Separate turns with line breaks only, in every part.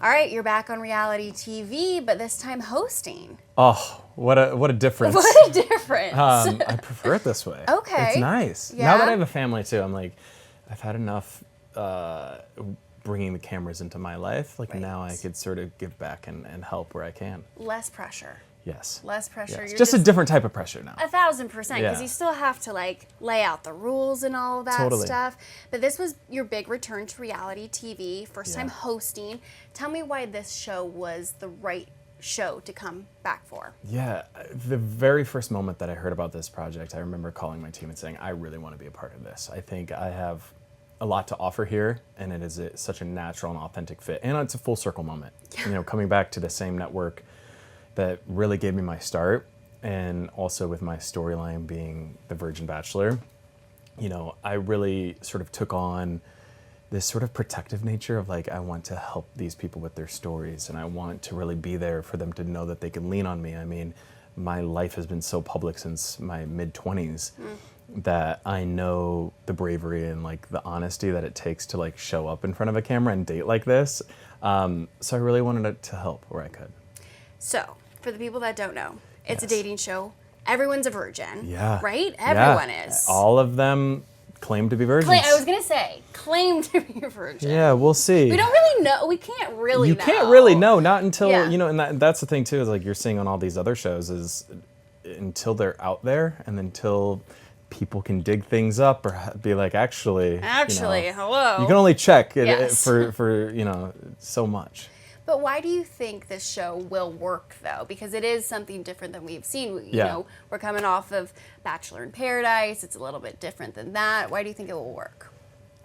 All right, you're back on reality TV, but this time hosting.
Oh, what a difference.
What a difference.
I prefer it this way.
Okay.
It's nice.
Yeah?
Now that I have a family too, I'm like, I've had enough bringing the cameras into my life. Like now I could sort of give back and help where I can.
Less pressure.
Yes.
Less pressure.
Yes.
You're
just a different type of pressure now.
1,000%, because
Yeah.
you still have to like lay out the rules and all of that
Totally.
stuff. But this was your big return to reality TV, first time hosting. Tell me why this show was the right show to come back for.
Yeah, the very first moment that I heard about this project, I remember calling my team and saying, I really want to be a part of this. I think I have a lot to offer here, and it is such a natural and authentic fit. And it's a full circle moment.
Yeah.
You know, coming back to the same network that really gave me my start, and also with my storyline being the Virgin Bachelor, you know, I really sort of took on this sort of protective nature of like, I want to help these people with their stories, and I want to really be there for them to know that they can lean on me. I mean, my life has been so public since my mid-20s that I know the bravery and like the honesty that it takes to like show up in front of a camera and date like this. So I really wanted to help where I could.
So, for the people that don't know, it's a dating show. Everyone's a virgin.
Yeah.
Right? Everyone is.
All of them claim to be virgins.
I was going to say, claim to be a virgin.
Yeah, we'll see.
We don't really know. We can't really
You
know.
can't really know, not until,
Yeah.
you know, and that's the thing too, is like you're seeing on all these other shows is until they're out there and until people can dig things up or be like, actually,
hello.
you can only check it
Yes.
for, you know, so much.
But why do you think this show will work, though? Because it is something different than we've seen. You know, we're coming off of Bachelor in Paradise. It's a little bit different than that. Why do you think it will work?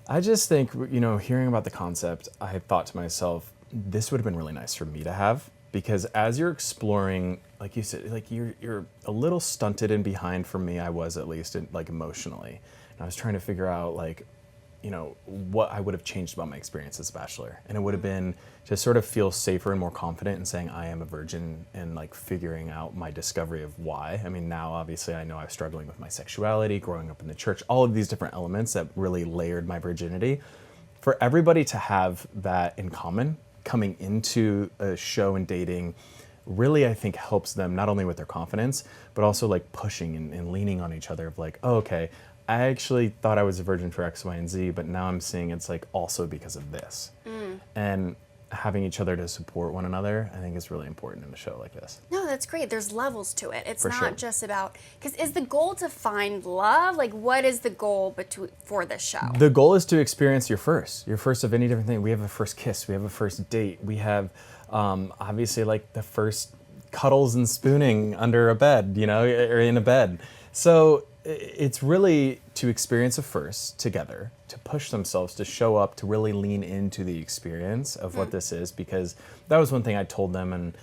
I just think, you know, hearing about the concept, I thought to myself, this would have been really nice for me to have, because as you're exploring, like you said, like you're a little stunted and behind, for me, I was at least, like emotionally. And I was trying to figure out like, you know, what I would have changed about my experience as a Bachelor. And it would have been to sort of feel safer and more confident in saying I am a virgin and like figuring out my discovery of why. I mean, now obviously I know I was struggling with my sexuality, growing up in the church, all of these different elements that really layered my virginity. For everybody to have that in common coming into a show and dating really, I think, helps them not only with their confidence, but also like pushing and leaning on each other of like, oh, okay, I actually thought I was a virgin for X, Y, and Z, but now I'm seeing it's like also because of this. And having each other to support one another, I think is really important in a show like this.
No, that's great. There's levels to it. It's
For
not
sure.
just about, because is the goal to find love? Like, what is the goal for this show?
The goal is to experience your first of any different thing. We have a first kiss, we have a first date, we have obviously like the first cuddles and spooning under a bed, you know, or in a bed. So it's really to experience a first together, to push themselves, to show up, to really lean into the experience of what this is, because that was one thing I told them. And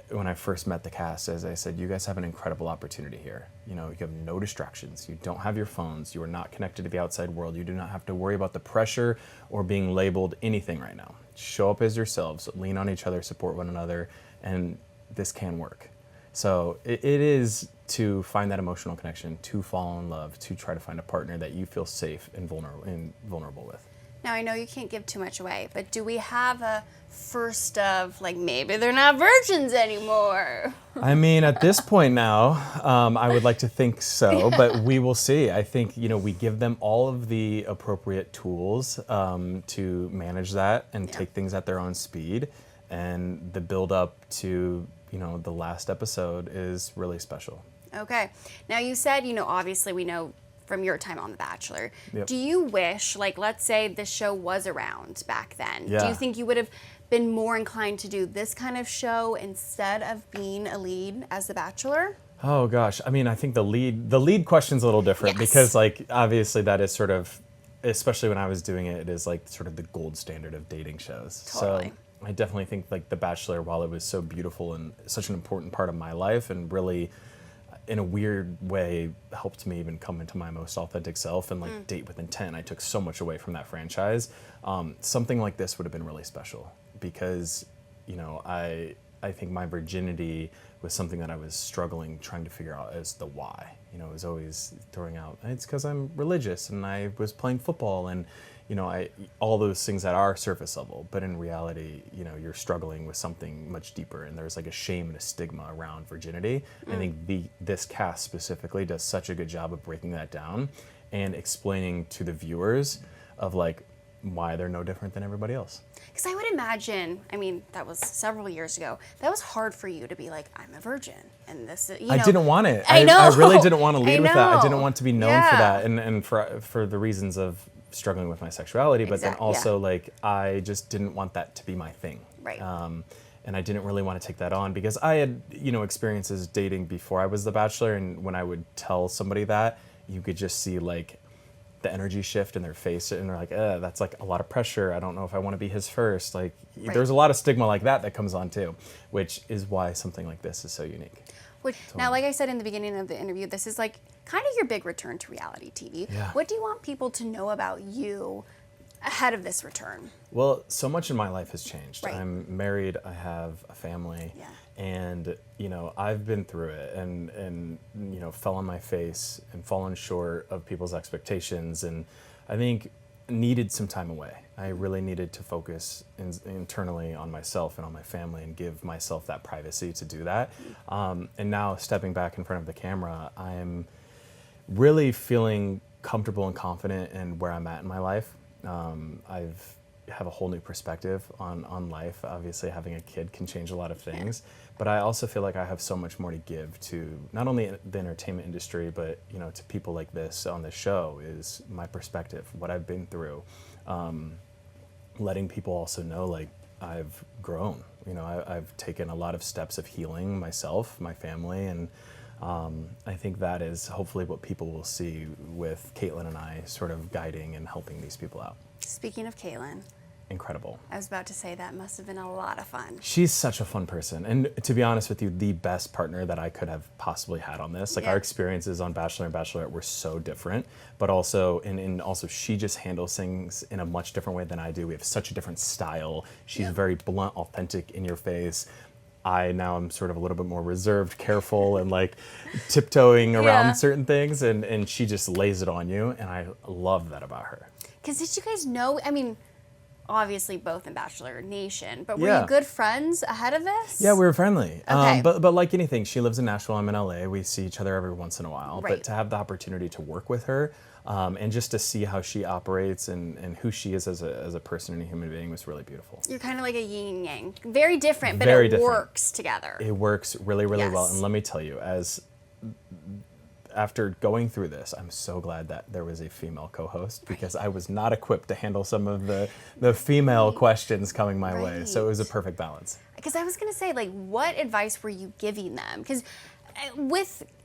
when I first met the cast, as I said, you guys have an incredible opportunity here. You know, you have no distractions. You don't have your phones. You are not connected to the outside world. You do not have to worry about the pressure or being labeled anything right now. Show up as yourselves, lean on each other, support one another, and this can work. So it is to find that emotional connection, to fall in love, to try to find a partner that you feel safe and vulnerable with.
Now, I know you can't give too much away, but do we have a first of, like, maybe they're not virgins anymore?
I mean, at this point now, I would like to think so, but we will see. I think, you know, we give them all of the appropriate tools to manage that and take things at their own speed. And the build up to, you know, the last episode is really special.
Okay. Now, you said, you know, obviously we know from your time on The Bachelor.
Yep.
Do you wish, like, let's say this show was around back then.
Yeah.
Do you think you would have been more inclined to do this kind of show instead of being a lead as The Bachelor?
Oh gosh, I mean, I think the lead question's a little different because, like, obviously that is sort of, especially when I was doing it, it is like sort of the gold standard of dating shows.
Totally.
So I definitely think like The Bachelor, while it was so beautiful and such an important part of my life and really, in a weird way, helped me even come into my most authentic self and like date with intent. I took so much away from that franchise. Something like this would have been really special because, you know, I think my virginity was something that I was struggling trying to figure out as the why. You know, it was always throwing out, it's because I'm religious and I was playing football and, all those things that are surface level, but in reality, you're struggling with something much deeper, and there's like a shame and a stigma around virginity. I think this cast specifically does such a good job of breaking that down and explaining to the viewers of like why they're no different than everybody else.
Because I would imagine, I mean, that was several years ago. That was hard for you to be like, I'm a virgin, and this,
I didn't want it.
I know.
I really didn't want to lead with that. I
know.
didn't want to be known for that, and for the reasons of struggling with my sexuality, but then also like I just didn't want that to be my thing.
Right.
And I didn't really want to take that on because I had, experiences dating before I was the Bachelor, and when I would tell somebody that, you could just see like the energy shift in their face, and they're like, that's like a lot of pressure. I don't know if I want to be his first. Like, there's a lot of stigma like that comes on too, which is why something like this is so unique.
Now, like I said in the beginning of the interview, this is like kind of your big return to reality TV.
Yeah.
What do you want people to know about you ahead of this return?
Well, so much in my life has changed.
Right.
I'm married, I have a family, and I've been through it and fell on my face and fallen short of people's expectations, and I think needed some time away. I really needed to focus internally on myself and on my family and give myself that privacy to do that. And now stepping back in front of the camera, I'm really feeling comfortable and confident in where I'm at in my life. Have a whole new perspective on life. Obviously, having a kid can change a lot of things, but I also feel like I have so much more to give to not only the entertainment industry, but to people like this on the show, is my perspective, what I've been through, letting people also know like I've grown. I've taken a lot of steps of healing myself, my family, and I think that is hopefully what people will see with Kaitlyn and I sort of guiding and helping these people out.
Speaking of Kaitlyn,
incredible.
I was about to say that must have been a lot of fun.
She's such a fun person, and to be honest with you, the best partner that I could have possibly had on this. Like our experiences on Bachelor and Bachelorette were so different, but also and also she just handles things in a much different way than I do. We have such a different style. She's very blunt, authentic, in your face. I now am sort of a little bit more reserved, careful, and like tiptoeing around certain things, and she just lays it on you, and I love that about her.
Because did you guys know, I mean, obviously both in Bachelor Nation, but were you good friends ahead of this?
Yeah, we were friendly.
Okay.
But like anything, she lives in Nashville, I'm in LA. We see each other every once in a while.
Right.
But to have the opportunity to work with her and just to see how she operates and who she is as a person and a human being was really beautiful.
You're kind of like a yin and yang. Very different, but
Very
it
different.
works together.
It works really, really well.
Yes.
And let me tell you, after going through this, I'm so glad that there was a female co-host because I was not equipped to handle some of the female questions coming my way. So it was a perfect balance.
Because I was going to say, like, what advice were you giving them? Because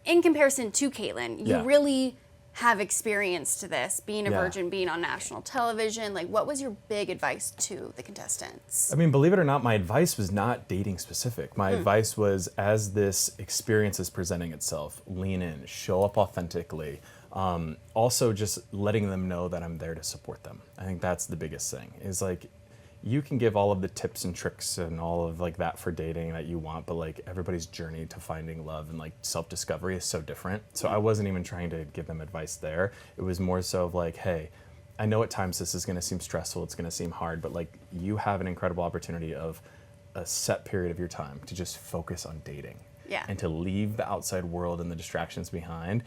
in comparison to Kaitlyn, you really have experience to this, being a virgin, being on national television. Like, what was your big advice to the contestants?
I mean, believe it or not, my advice was not dating specific. My advice was, as this experience is presenting itself, lean in, show up authentically. Also, just letting them know that I'm there to support them. I think that's the biggest thing, is like, you can give all of the tips and tricks and all of like that for dating that you want, but like everybody's journey to finding love and like self-discovery is so different. So I wasn't even trying to give them advice there. It was more so of like, hey, I know at times this is going to seem stressful, it's going to seem hard, but like you have an incredible opportunity of a set period of your time to just focus on dating and to leave the outside world and the distractions behind.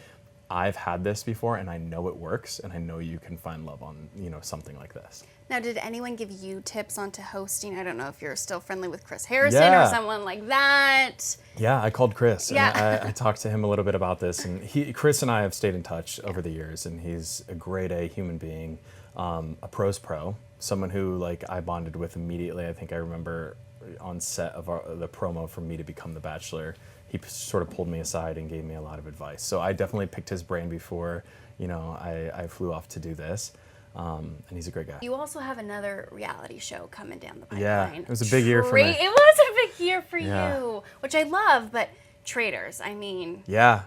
I've had this before and I know it works, and I know you can find love on, something like this.
Now, did anyone give you tips onto hosting? I don't know if you're still friendly with Chris Harrison or someone like that.
Yeah, I called Chris.
Yeah.
And I talked to him a little bit about this, and Chris and I have stayed in touch over the years, and he's a grade A human being, a pro's pro, someone who like I bonded with immediately. I think I remember on set of the promo for me to become the Bachelor, he sort of pulled me aside and gave me a lot of advice. So I definitely picked his brain before, I flew off to do this. And he's a great guy.
You also have another reality show coming down the pipeline.
Yeah, it was a big year for me.
It was a big year for you, which I love, but Traitors, I mean,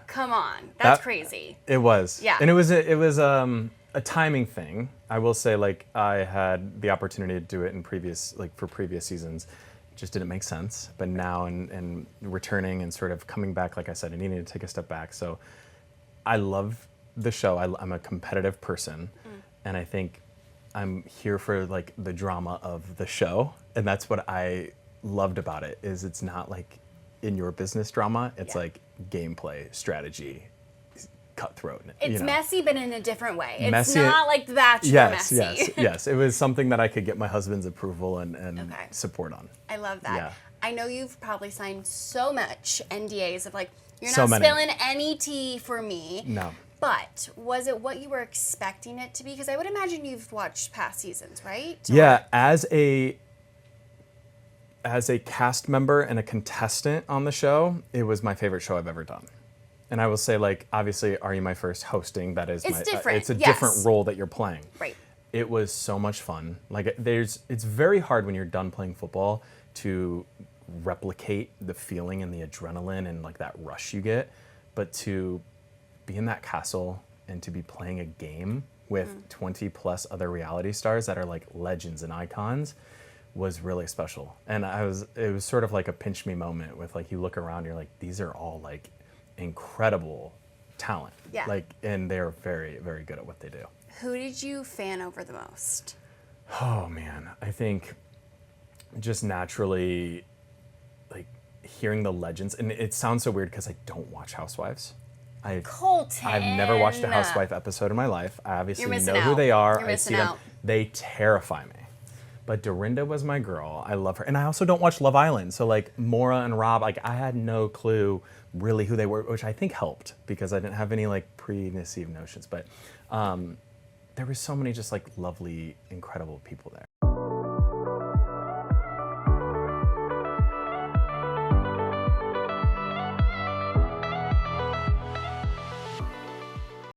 come on, that's crazy.
It was.
Yeah.
And it was a timing thing. I will say, like, I had the opportunity to do it in for previous seasons. It just didn't make sense. But now and returning and sort of coming back, like I said, I needed to take a step back. So I love the show. I'm a competitive person. And I think I'm here for like the drama of the show, and that's what I loved about it. Is it's not like in your business drama. It's like gameplay, strategy, cutthroat.
It's messy, but in a different way. It's
Messy,
not like The Bachelor messy.
Yes. It was something that I could get my husband's approval and support on.
I love that.
Yeah.
I know you've probably signed so much NDAs of like, you're
So
not
many.
spilling any tea for me.
No.
But was it what you were expecting it to be? Because I would imagine you've watched past seasons, right?
Yeah, as a cast member and a contestant on the show, it was my favorite show I've ever done. And I will say, like, obviously, Are You My First hosting? That is,
It's different,
it's a
yes.
different role that you're playing.
Right.
It was so much fun. Like, it's very hard when you're done playing football to replicate the feeling and the adrenaline and like that rush you get, but to be in that castle and to be playing a game with 20 plus other reality stars that are like legends and icons was really special. And it was sort of like a pinch me moment with like, you look around, you're like, these are all like incredible talent.
Yeah.
Like, and they're very, very good at what they do.
Who did you fan over the most?
Oh man, I think just naturally like hearing the legends, and it sounds so weird because I don't watch Housewives.
Colton.
I've never watched a Housewife episode in my life. I obviously
You're
know
missing
who
out.
they are.
You're
I
missing
see them.
out.
They terrify me. But Dorinda was my girl. I love her. And I also don't watch Love Island. So like Maura and Rob, like I had no clue really who they were, which I think helped because I didn't have any like preconceived notions. But there were so many just like lovely, incredible people there.